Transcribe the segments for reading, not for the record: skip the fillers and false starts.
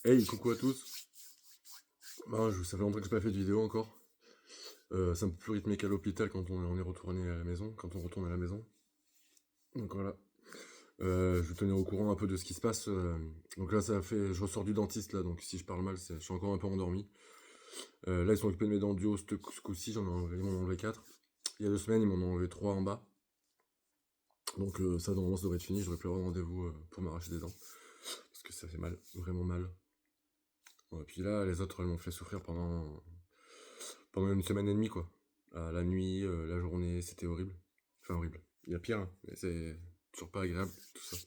Hey, coucou à tous. Ça fait longtemps que j'ai pas fait de vidéo encore. C'est un peu plus rythmé qu'à l'hôpital quand on est retourné à la maison, quand on retourne à la maison. Donc voilà. Je vais vous tenir au courant un peu de ce qui se passe. Donc là, je ressors du dentiste là, donc si je parle mal, je suis encore un peu endormi. Là, ils sont occupés de mes dents du haut ce coup-ci, ils m'en ont enlevé 4. Il y a 2 semaines, ils m'en ont enlevé 3 en bas. Donc ça, normalement, ça devrait être fini. Je devrais plus avoir rendez-vous pour m'arracher des dents. Parce que ça fait mal, vraiment mal. Ouais, et puis là, les autres, elles m'ont fait souffrir pendant une semaine et demie, quoi. La nuit, la journée, c'était horrible. Enfin, horrible. Il y a pire, hein, mais c'est toujours pas agréable, tout ça.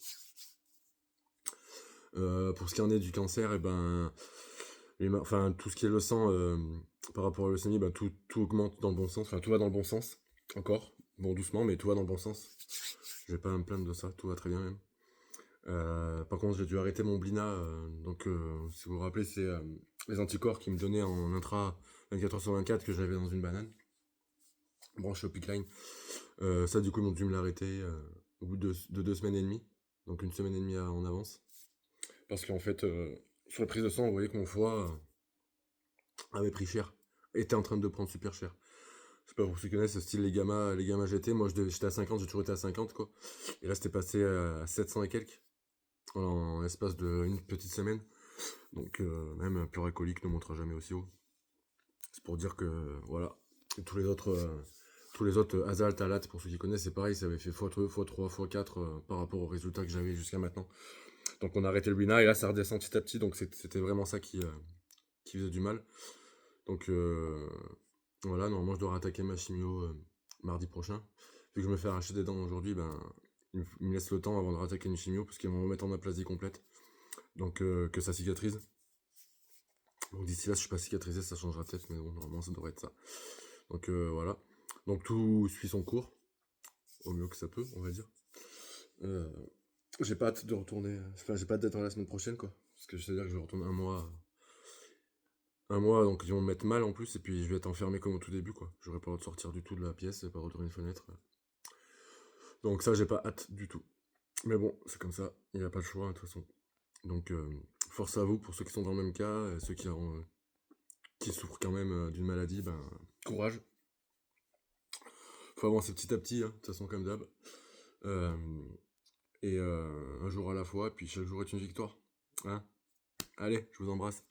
Pour ce qui en est du cancer, et ben, enfin, tout ce qui est le sang, par rapport à la leucémie, ben, tout augmente dans le bon sens. Enfin, tout va dans le bon sens, encore. Bon, doucement, mais tout va dans le bon sens. Je vais pas me plaindre de ça, tout va très bien même. Par contre, j'ai dû arrêter mon Blina. Donc, si vous vous rappelez, c'est les anticorps qui me donnaient en intra 24 heures sur 24 que j'avais dans une banane, branché au pickline. Ça, du coup, ils m'ont dû me l'arrêter au bout de 2 semaines et demie. Donc, une semaine et demie en avance. Parce qu'en fait, sur la prise de sang, vous voyez que mon foie avait pris cher. Était en train de prendre super cher. Je sais pas pour ceux qui connaissent, ce style les gamma GT. Moi, j'étais à 50, j'ai toujours été à 50, quoi. Et là, c'était passé à 700 et quelques en l'espace d'une petite semaine. Donc, même un pur alcoolique ne montera jamais aussi haut. C'est pour dire que, voilà. Et tous les autres Azalt, Alat, pour ceux qui connaissent, c'est pareil, ça avait fait x2, x3, x4 par rapport aux résultats que j'avais jusqu'à maintenant. Donc on a arrêté le Wina et là ça redescend petit à petit, donc c'était vraiment ça qui faisait du mal. Donc voilà, normalement je dois rattaquer ma chimio mardi prochain. Vu que je me fais arracher des dents aujourd'hui, ben il me laisse le temps avant de rattaquer une chimio parce qu'ils vont me mettre en aplasie complète. Donc que ça cicatrise. Donc d'ici là, si je suis pas cicatrisé, ça changera peut-être, mais bon, normalement ça devrait être ça. Donc voilà. Donc tout suit son cours, au mieux que ça peut, on va dire. Euh, j'ai pas hâte de retourner, enfin j'ai pas hâte d'être là la semaine prochaine, quoi. Parce que je sais dire que je vais retourner un mois, donc ils vont me mettre mal en plus, et puis je vais être enfermé comme au tout début, quoi. J'aurai pas le droit de sortir du tout de la pièce, et pas retourner une fenêtre. Donc ça, j'ai pas hâte du tout. Mais bon, c'est comme ça, il n'y a pas de choix, de toute façon. Donc force à vous pour ceux qui sont dans le même cas, et ceux qui souffrent quand même d'une maladie, ben courage. Faut avancer petit à petit, hein, de toute façon comme d'hab. Euh, et un jour à la fois, puis chaque jour est une victoire. Hein. Allez, je vous embrasse.